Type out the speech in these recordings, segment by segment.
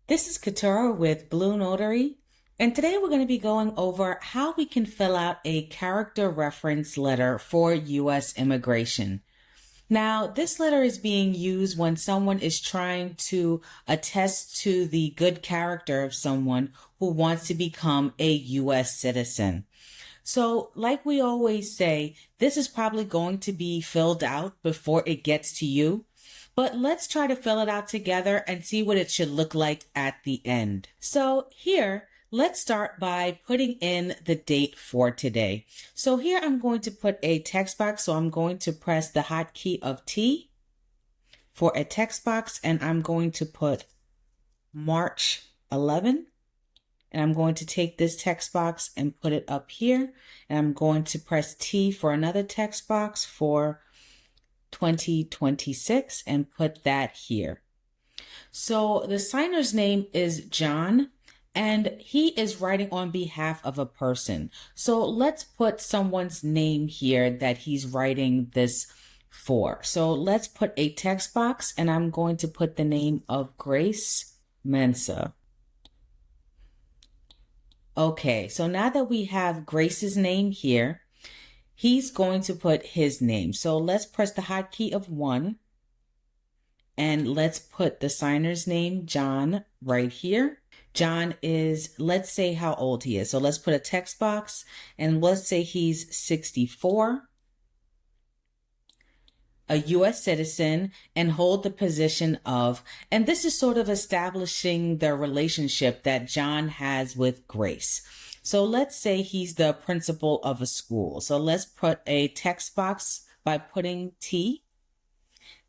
This is Katura with Blue Notary, and today we're going to be going over how we can fill out a character reference letter for U.S. immigration. Now, this letter is being used when someone is trying to attest to the good character of someone who wants to become a U.S. citizen. So, like we always say, this is probably going to be filled out before it gets to you. But let's try to fill it out together and see what it should look like at the end. So here, let's start by putting in the date for today. So here I'm going to put a text box. So I'm going to press the hotkey of T for a text box, and I'm going to put March 11. And I'm going to take this text box and put it up here. And I'm going to press T for another text box for 2026 and put that here. So the signer's name is John, and he is writing on behalf of a person. So let's put someone's name here that he's writing this for. So let's put a text box, and I'm going to put the name of Grace Mensa. Okay, so now that we have Grace's name here, he's going to put his name. So let's press the hotkey of 1, and let's put the signer's name, John, right here. John is, let's say how old he is. So let's put a text box, and let's say he's 64, a U.S. citizen, and hold the position of, and this is sort of establishing the relationship that John has with Grace. So let's say he's the principal of a school. So let's put a text box by putting T,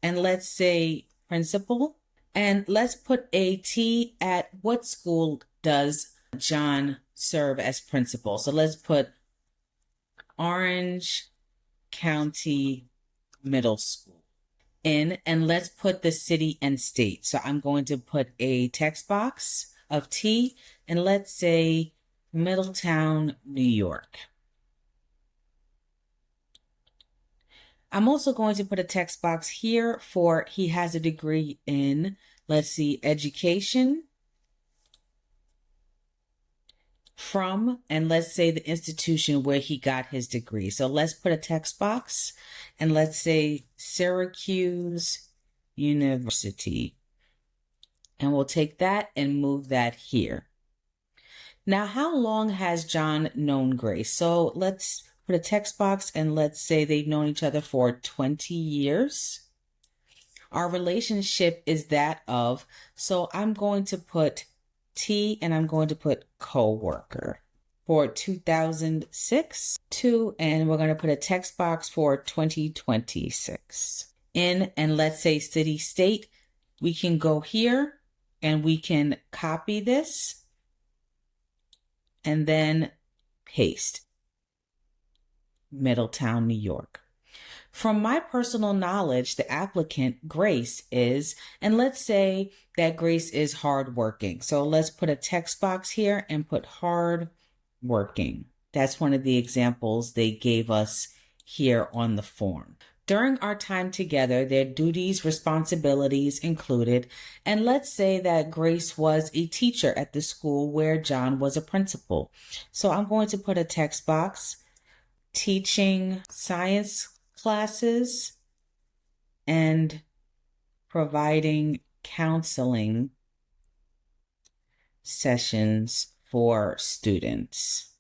and let's say principal, and let's put a T at what school does John serve as principal. So let's put Orange County Middle School in, and let's put the city and state. So I'm going to put a text box of T, and let's say Middletown, New York. I'm also going to put a text box here for he has a degree in, let's see, education from, and let's say the institution where he got his degree. So let's put a text box, and let's say Syracuse University. And we'll take that and move that here. Now, how long has John known Grace? So let's put a text box, and let's say they've known each other for 20 years. Our relationship is that of, so I'm going to put T, and I'm going to put coworker for 2006 to, and we're going to put a text box for 2026 in, and let's say city state. We can go here and we can copy this and then paste Middletown, New York. From my personal knowledge, the applicant, Grace, is, and let's say that Grace is hardworking. So let's put a text box here and put hardworking. That's one of the examples they gave us here on the form. During our time together, their duties, responsibilities included, and let's say that Grace was a teacher at the school where John was a principal. So I'm going to put a text box, teaching science classes and providing counseling sessions for students.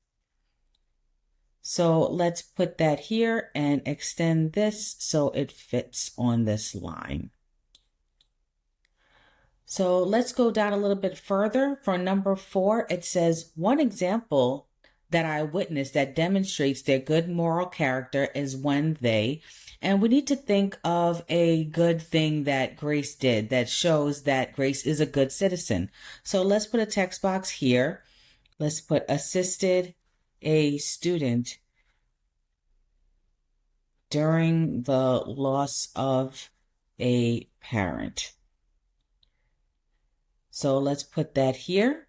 So let's put that here and extend this so it fits on this line. So let's go down a little bit further. For number 4, it says, one example that I witnessed that demonstrates their good moral character is when they, and we need to think of a good thing that Grace did that shows that Grace is a good citizen. So let's put a text box here. Let's put assisted a student during the loss of a parent. So let's put that here.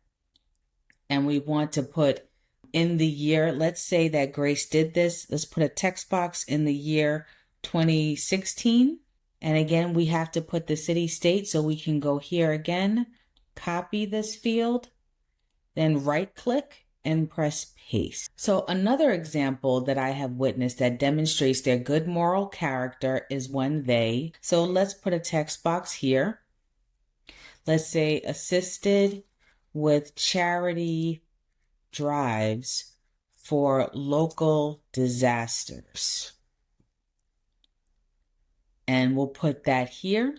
And we want to put in the year, let's say that Grace did this. Let's put a text box in the year 2016. And again, we have to put the city state, so we can go here again, copy this field, then right click and press paste. So another example that I have witnessed that demonstrates their good moral character is when so let's put a text box here. Let's say assisted with charity drives for local disasters. And we'll put that here.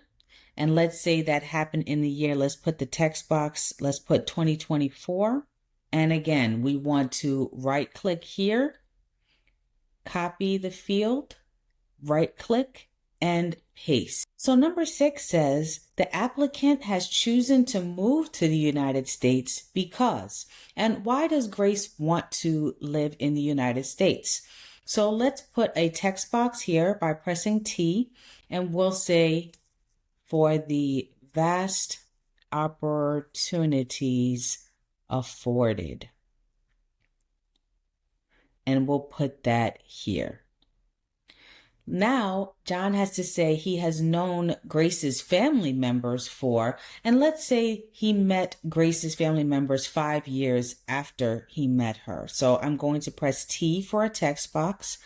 And let's say that happened in the year. Let's put the text box, let's put 2024. And again, we want to right click here, copy the field, right click and paste. So number 6 says the applicant has chosen to move to the United States because, and why does Grace want to live in the United States? So let's put a text box here by pressing T, and we'll say for the vast opportunities afforded. And we'll put that here. Now, John has to say he has known Grace's family members for, and let's say he met Grace's family members 5 years after he met her. So I'm going to press T for a text box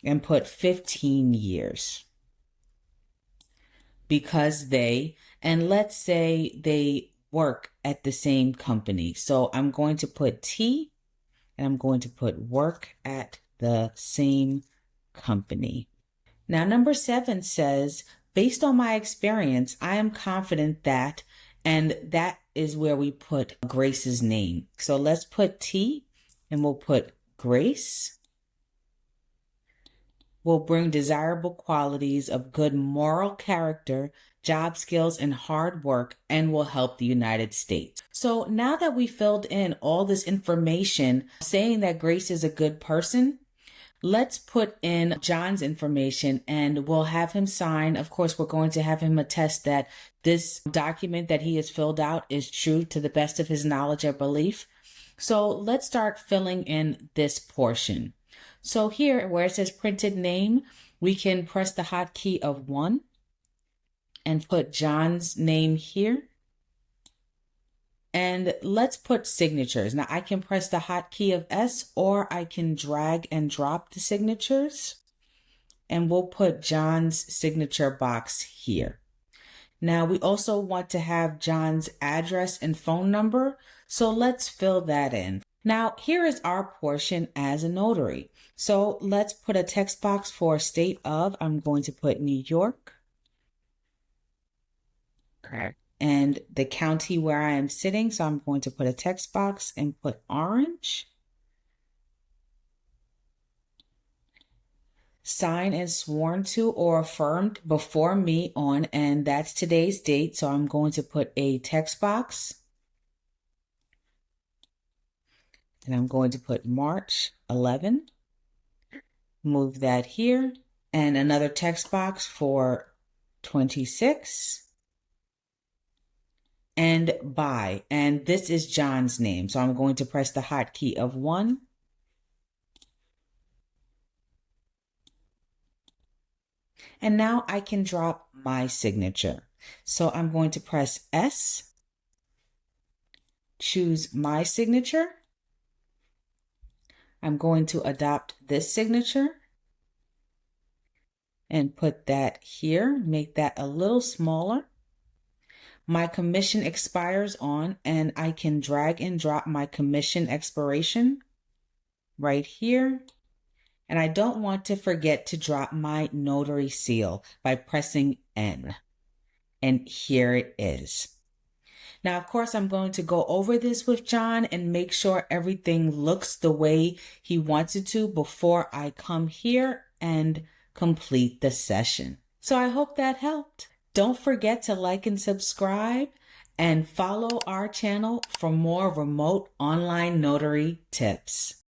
and put 15 years. Because and let's say they work at the same company. So I'm going to put T and I'm going to put work at the same company. Now, number 7 says, based on my experience, I am confident that, and that is where we put Grace's name. So let's put T and we'll put Grace. Will bring desirable qualities of good moral character, job skills, and hard work, and will help the United States. So now that we filled in all this information saying that Grace is a good person, let's put in John's information and we'll have him sign. Of course, we're going to have him attest that this document that he has filled out is true to the best of his knowledge or belief. So let's start filling in this portion. So here where it says printed name, we can press the hotkey of 1 and put John's name here. And let's put signatures. Now I can press the hotkey of S or I can drag and drop the signatures. And we'll put John's signature box here. Now we also want to have John's address and phone number. So let's fill that in. Now here is our portion as a notary. So let's put a text box for state of. I'm going to put New York. Okay. And the county where I am sitting. So I'm going to put a text box and put Orange. Signed and sworn to or affirmed before me on, and that's today's date. So I'm going to put a text box. And I'm going to put March 11. Move that here. And another text box for 26. And by. And this is John's name. So I'm going to press the hotkey of 1. And now I can drop my signature. So I'm going to press S. Choose my signature. I'm going to adopt this signature and put that here, make that a little smaller. My commission expires on, and I can drag and drop my commission expiration right here. And I don't want to forget to drop my notary seal by pressing N. And here it is. Now, of course, I'm going to go over this with John and make sure everything looks the way he wants it to before I come here and complete the session. So I hope that helped. Don't forget to like and subscribe and follow our channel for more remote online notary tips.